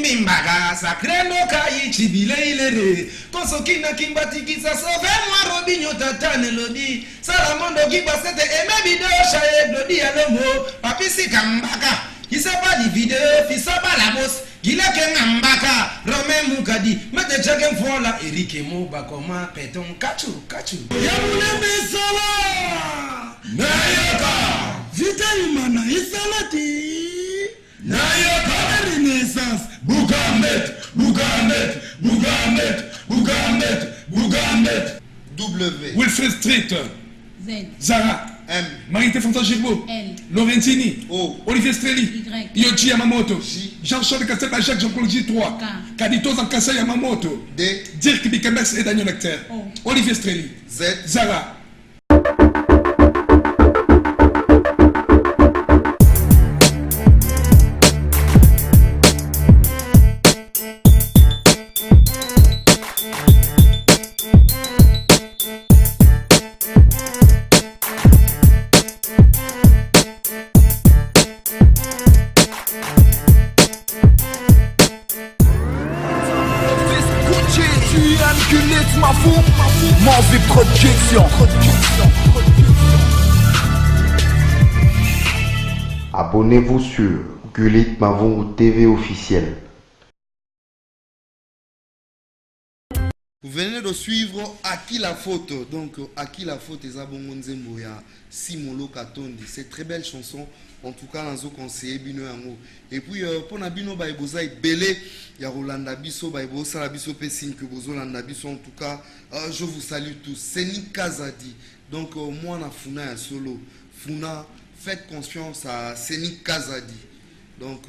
Kimimbaga sakrendo kai chibile ilere konsokina kimbatikisa sauve moi robinho tatane lodi salamondo kibasete emebido shae lodi alomo papisi kambaka kisaba di video fisaba la boss gileke ngambaka rome mukadi mete chake mfola erike moba koma peton kachu yamune misala nayoka vita imana isalati nayoka renaissance Bougamet W Wilfred Street Z Zara M Marité Fontaine Gilbo L Laurentini O Olivier Strelli Y Yoji Yamamoto J Jean-Charles Castel Jacques Jean-Claude J3 K Kadito Zankasa Yamamoto D Dirk Bikemex et Daniel Lecter O Olivier Strelli Z Zara Mauvais projection. Abonnez-vous sur Gulit Mavungu TV officiel. Vous venez de suivre Aki la faute. Donc Aki la faute est Abongo Nzemboya Simolo Katondi. C'est très belle chanson. En tout cas, dans conseiller Bino Yango. Et puis pour Nabino Baiboza et Belé, il y a Rolanda Bisso, Baibo Salabiso Pessing, que Bozo Landabiso. En tout cas, je vous salue tous. C'est Kazadi. Donc moi, on a Funa un solo. Funa, faites confiance à Sénik Kazadi. Donc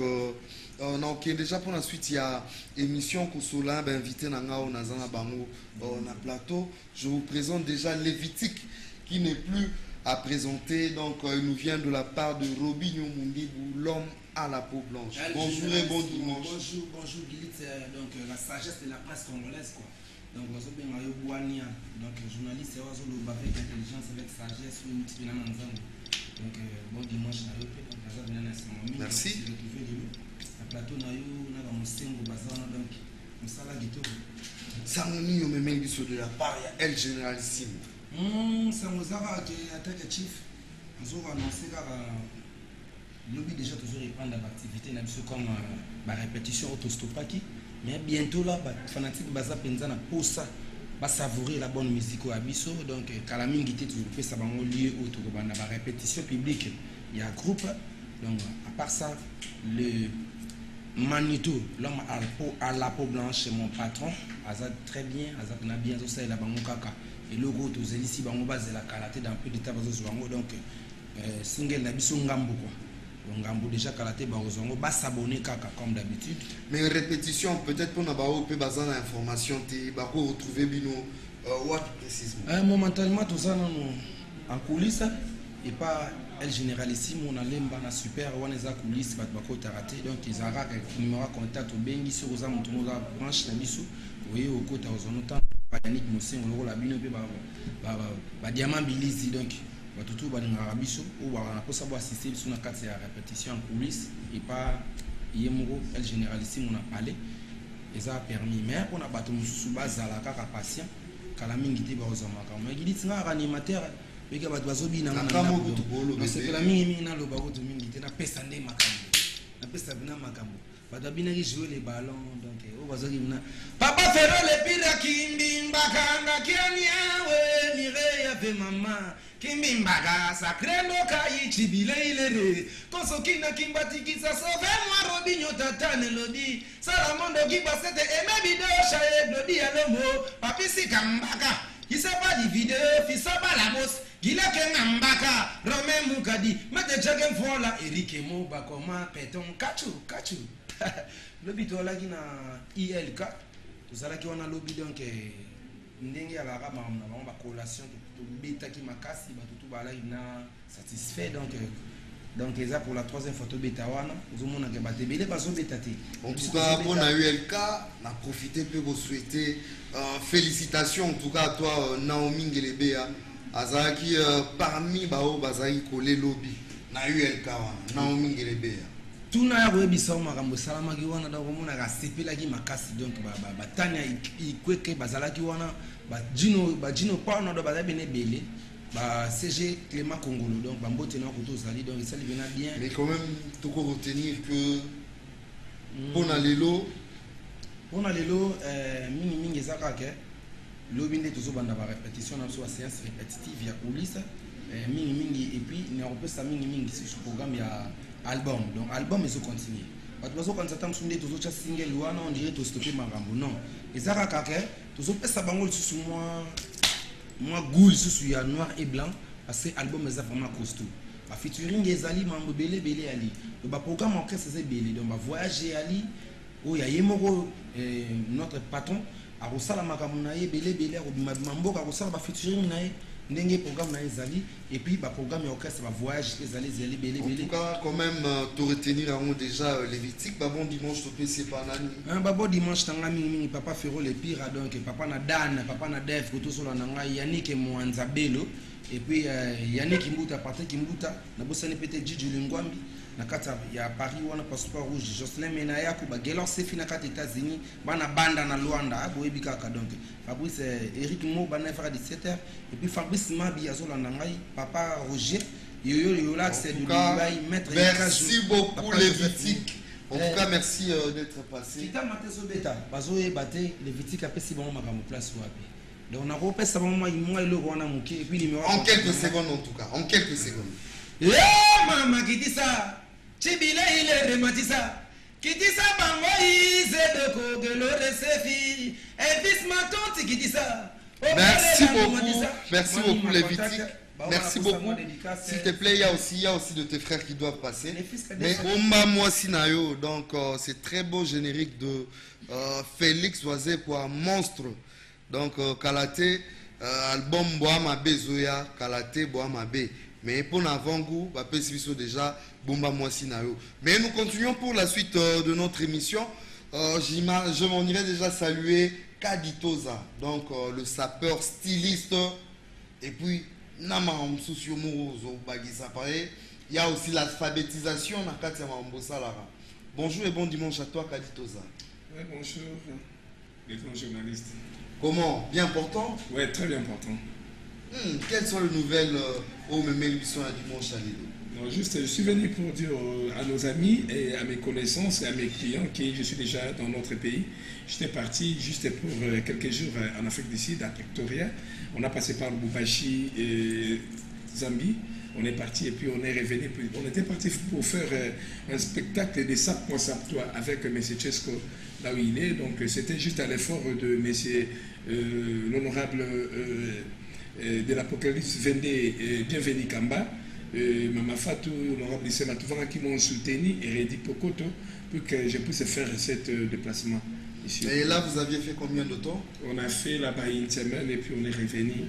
on a ok déjà pour la suite il y a émission Kosola invité Nangao Nazana Bango on a plateau. Je vous présente déjà Lévitique qui n'est plus à présenter, donc il nous vient de la part de Robinho Mundibou, l'homme à la peau blanche. Bonjour et bon dimanche. Bonjour Gilit, donc la sagesse de la presse congolaise quoi. Donc donc journaliste avec intelligence, avec sagesse, donc bon dimanche. Merci. La plateau donc Samoni de la part il y a El Généralissime. Samozara qui est attaque chief. Nous avons annoncé que lobby déjà toujours reprendre l'activité comme la répétition autostopaki. Mais bientôt là, fanatique baza penzana pour ça, va savourer la bonne musique au abisso. Donc Kalamingi était toujours fait ça dans lieu autour de la répétition publique. Il y a un groupe. Donc à part ça, le Manito, l'homme à la peau blanche, mon patron, Azad très bien, Azad n'a bien ça et la bangokaka. Et le gros aux hélices bango base la kalaté dans peu d'état bazos donc single nabiso ngambo quoi. Donc ngambo déjà kalaté bazongo ba s'abonner kaka comme d'habitude. Mais répétition peut-être pour n'avoir peu besoin d'information te ba ko retrouver bino what précisément. Momentanément tout ça en coulisses et pas El Généralissime on a lemba na super on les a coulisses ba ko taraté donc ils aura numéro contact au bengi sur aux amontono la branche na biso oui au côté aux autant Yannick Moussin on la bino pe ba diamant bilizi donc ba tutu ba ngara biso ou ba na posa bo assister sur na carte ya répétition en coulisses et pas yemuro El Généralissime on a parlé et ça a permis mais on a battu mususu bazala kaka patient kala mingi te ba ozamaka mais gidi tsinga animateur et que bato bazobina na c'est que la mingi na lo ba ko mingi te na pesa nde makambo na pesa bina makambo bato bina ki jouer les ballons donc o bazoki na papa fero le pira kimbi mbakanga kianiawe mireya pe mama kimbi mbaga sakrendo kai chibile ilere konsokina kimbatikisa sauve moi robinho tatane lodi salamondo kibasete emebido shae lodi alomo papisi kambaka kisaba di video fisaba la boss gileke ngambaka rome mukadi mate chake mfola erike moba koma peton kachu lobby to laki na ILK tozalaki wana lobby donc ndenge ya rama na ba collation to beta ki makasi ba tutu ba na satisfait donc eza pour la troisième photo beta wana ozomona ke batebele bazo beta te. En tout cas pour na ULK na profiter peut vous souhaiter félicitations en tout cas à toi Naomi Ngelebea azaki parmi bao bazaki collé lobby na ULK wana Naomi Ngelebea. tuna ya koyebisa makambo esalamaki wana donc omonaka asepelaki makasi donc batania ikweke bazalaki wana bajino mpona do bazali bene ebele CG Clément Congolo donc bambote na koto ozali donc esali bena bien. Mais quand même toko retenir que pona lelo mingi eza kaka lobi nde tozobanda barépétition na biso ba séance répétitive ya kulisa mingi et puis nakopesa mingi sur programme ya album donc album ezocontinue bato bazokanisa ta mosu nde tozotya single wana on dirait tostope makambo non eza kaka tozopesa bango lisusu mwa goût lisusu ya noir et blanc parce que album eza vraiment costaud bafeaturing ezali mambo ebele ali donc baprogramme orchestre eza ebele donc bavoyage ali oyo ya ye moko notre patron akosala makambo na ye ebele akobima mboka akosala bafeaturing na ye ndenge programme na ezali et puis programme orchestre voyage ezali belé. En tout cas quand même tu retenir déjà les Lévitique bon dimanche to PC par nani bon dimanche tanga mingi papa Ferro le pire donc papa na Dan papa na Def ko to solo na ngai Yannick Mwanza Belo et puis Yannick Mbuta Patrick Mbuta na bosani peut-être Djidji Lingwambi na kata ya Paris wana passeport rouge Jocelyn Menaya ko ba Gelor Sefi na kata États-Unis bana banda na Luanda boyebi kaka donc Fabrice Eric Mo bana fera 17h et puis Fabrice Mabi azola na ngai papa Roger Yoyo là c'est du bail maître. Merci beaucoup Lévitique. En tout cas merci d'être passé. Kita mateso beta bazo e baté Lévitique apesi bon makambo place wapi. Donc on a repéré ça moi le roi muké et puis numéro en quelques secondes en tout cas en quelques secondes. Eh mama kitisa chibile ile rematisa kitisa bango ize de kogelo resefi et bis matonti kitisa. Merci beaucoup Lévitique. Merci beaucoup. S'il te plaît, il y a aussi de tes frères qui doivent passer. Mais Omba Moissinayo, donc c'est très beau générique de Félix Oisé pour un monstre. Donc Kalate, album Boama Bezoya, Kalate Boama B. Mais pour l'avant-goût, déjà Bomba Moissinayo. Mais nous continuons pour la suite de notre émission. Je m'en irai déjà saluer Kaditoza, donc le sapeur styliste. Et puis il y a aussi l'alphabétisation. Bonjour et bon dimanche à toi Kaditoza. Oui, bonjour les grands journalistes. Comment? Bien important? Oui, très bien important. Quelles sont les nouvelles au l'émission à dimanche à Lilo? Non, juste, je suis venu pour dire à nos amis et à mes connaissances et à mes clients que je suis déjà dans notre pays. J'étais parti juste pour quelques jours en Afrique du Sud, à Pretoria. On a passé par Lubumbashi et Zambie. On est parti et puis on est revenu. On était parti pour faire un spectacle de Sap Conceptoire avec M. Chesco, là où il est. Donc c'était juste à l'effort de M. L'honorable de l'Apocalypse Vendée, Bienvenu Kamba. Mama Fatou, l'honorable Sema Touvara qui m'ont soutenu et Redi Pokoto pour que je puisse faire cet déplacement ici. Et là, vous aviez fait combien de temps? On a fait là-bas une semaine et puis on est revenu.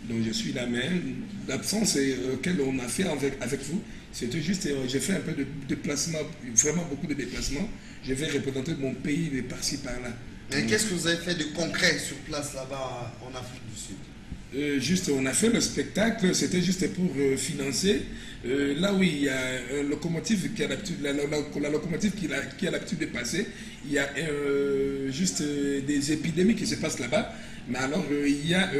Donc je suis là même. L'absence qu'elle on a fait avec vous, c'était juste, j'ai fait un peu de déplacement, vraiment beaucoup de déplacements. Je vais représenter mon pays de par-ci par-là. Mais qu'est-ce que vous avez fait de concret sur place là-bas en Afrique du Sud? Juste, on a fait le spectacle, c'était juste pour financer. Là où il y a un locomotive qui a l'habitude, la locomotive qui a l'habitude de passer, il y a juste des épidémies qui se passent là-bas. Mais alors, il y a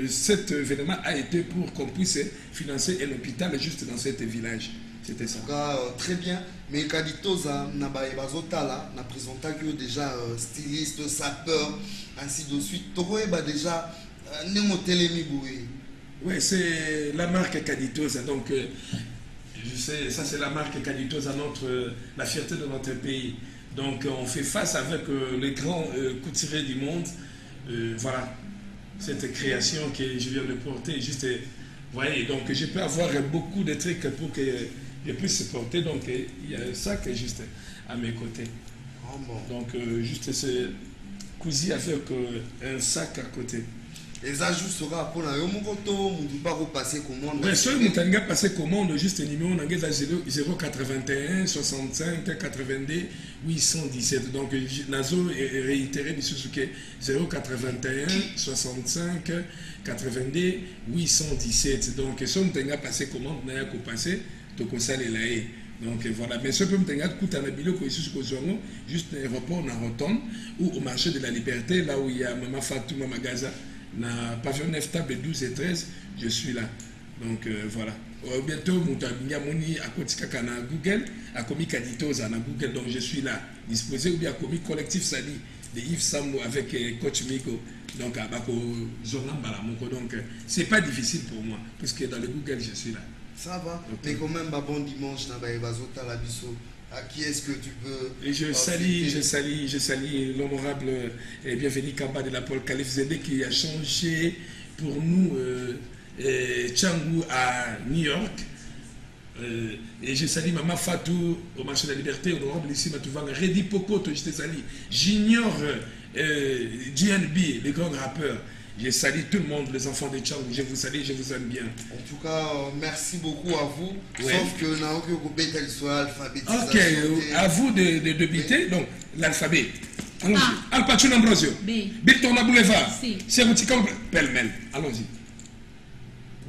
cet événement a été pour qu'on puisse financer un hôpital juste dans cet village. C'était ça. En tout cas, très bien. Mais Kaditoza, n'a présenté déjà styliste, sapeur, ainsi de suite. Déjà. Oui, c'est la marque Kaditoza. Donc, je sais, ça c'est la marque Kaditoza, la fierté de notre pays. Donc, on fait face avec les grands couturiers du monde. Voilà, cette création que je viens de porter. Juste, voyez, donc je peux avoir beaucoup de trucs pour que je puisse porter. Donc, il y a un sac juste à mes côtés. Oh bon. Donc, juste, c'est cousu avec un sac à côté. Les ajouts sera pour la Yomogoto, on ne peut pas repasser commande. Oui, seul Moutanga passé commande, juste un numéro, on a 081 65 82 817. Donc, Nazo est réitéré du Suzuki 081 65 82 817. Donc, seul Moutanga passé commande, on a passé, donc on s'allait là. Donc voilà, mais ce peut me tenir à la bilo juste un aéroport, on retourne, ou au marché de la Liberté, là où il y a Mama Fatou, Mama Gaza, na pavillon 9 table 12 et 13, je suis là. Donc voilà. Bientôt, Moni a Kotikaka na Google, a commis Kaditoza na Google, donc je suis là, disposé, ou bien a commis Collectif Sali de Yves Sambo avec Coach Miko, donc à Bako Zonan Balamoko. Donc c'est pas difficile pour moi, puisque dans le Google, je suis là. Ça va, okay. Mais quand même, bon dimanche, à qui est-ce que tu peux... Et je salue l'honorable et bienvenu Kamba de la Paul Khalif Zedé qui a changé pour nous Tchangou à New York. Et je salue Mama Fatou au marché de la Liberté, honorable ici Matouvanga, Reddy Pokoto, je te salue. J'ignore GNB, les grands rappeurs. Je salue tout le monde, les enfants de Tchang. Je vous salue, je vous aime bien. En tout cas, merci beaucoup à vous. Ouais. Sauf que n'a aucun soit alphabétisation. Ok, à vous de biter. Donc, l'alphabet. Allons-y. Al Pacino Ambrosio. B. Biltorna Boulevard. C. Serrutica Pelmel. Allons-y.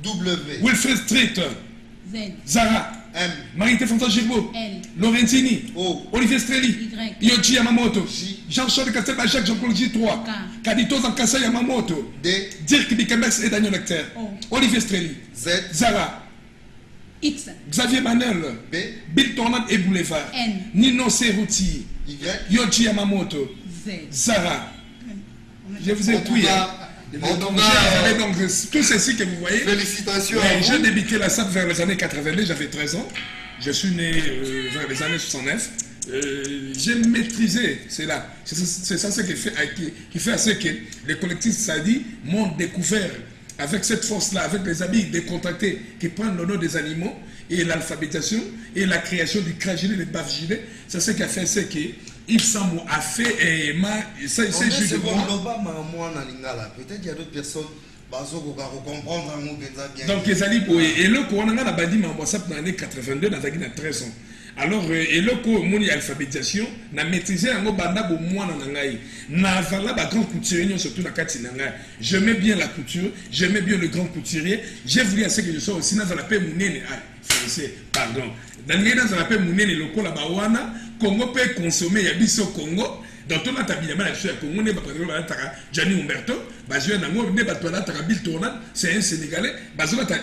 W. Wilfred Street. Z. Zara. M. Marité Fantagirbo. L. Laurentini. O. Olivier Strelli. Y. Yoji Yamamoto. J. Jean-Charles Castel Bachak, Jean-Claude J3. K. Kadito Zankasa Yamamoto. D. Dirk Bikemex et Daniel Lecter. O. Olivier Strelli. Z. Zara. X. Xavier Manel. B. Bill Tornade et Boulevard. N. Nino Serruti. Y. Yoji Yamamoto. Z. Zara. Je vous ai En tout pris. cas, Donc, tout ceci que vous voyez. Félicitations Ouais, à vous. j'ai débuté la SAP vers les années 82, j'avais 13 ans. Je suis né vers les années 69. J'ai maîtrisé cela. C'est ça ce qui fait à ce que les collectifs Sadi m'ont découvert avec cette force-là, avec les habits décontractés qui prennent le nom des animaux et l'alphabétisation et la création du cragilet, des baf-gilets. C'est ce qui a fait ce que Yves Sambo a fait et c'est juste de moi. Peut-être il y a d'autres personnes. Donc, et le courant a bandi ma WhatsApp dans l'année 82, dans 13 ans. Alors, et le cours mon alphabétisation, n'a maîtrisé un mot banda au moins dans l'angaï. N'a vala la grande couturier, surtout la katinanga. J'aimais bien la couture, j'aimais bien le grand couturier. J'ai voulu à ce que je sois aussi dans la paix mounene. Français, pardon. Dans la paix mounene, le cours la bawana, Congo peut consommer, il y a biso Congo. Dans tout notre habillement, la Congo n'est pas Gianni Umberto, Bill Tornade, c'est un Sénégalais,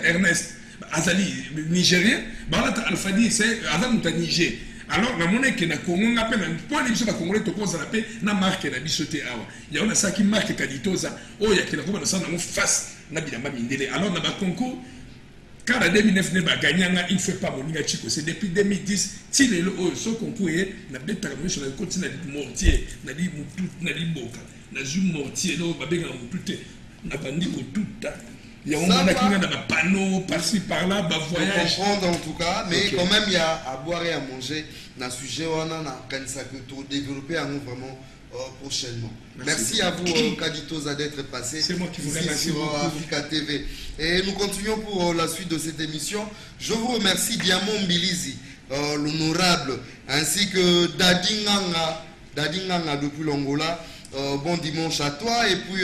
Ernest Azali, Nigérien, Alfadi, c'est Adam Niger. Alors, la monnaie qui est Congo, on appelle un point de vue de la Congolais, na marque la bichoté. Il y a ça qui marque Kaditoza, oh, il y a qui n'a ça dans face, Nabilama Mindele. Alors, dans le concours, quand en 2009, il ne fait pas mon chico. C'est depuis 2010, si le concours est, na bétarmé sur le continent de mortier, na dit boka, na zu mortier, na babega mouté, na bandi tout. Il y a un panneau par-ci par-là, voyage. Comprendre en tout cas, mais okay. Quand même il y a à boire et à manger. Dans ce sujet, on a développé vraiment prochainement. Merci à vous, Kaditoza, d'être passé. C'est moi qui vous remercie sur Africa TV. Et nous continuons pour la suite de cette émission. Je vous remercie Diamond Mbilizi, l'honorable, ainsi que Dadi Nganga depuis l'Angola. Bon dimanche à toi. Et puis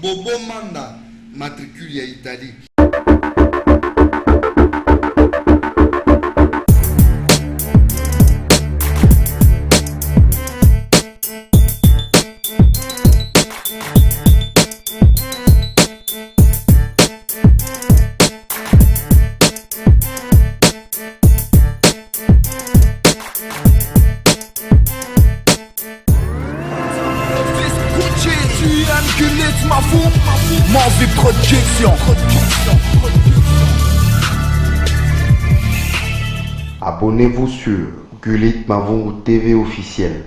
Bobo Manda, matricule à Italie. Abonnez-vous sur Gulit Mavungu TV officiel.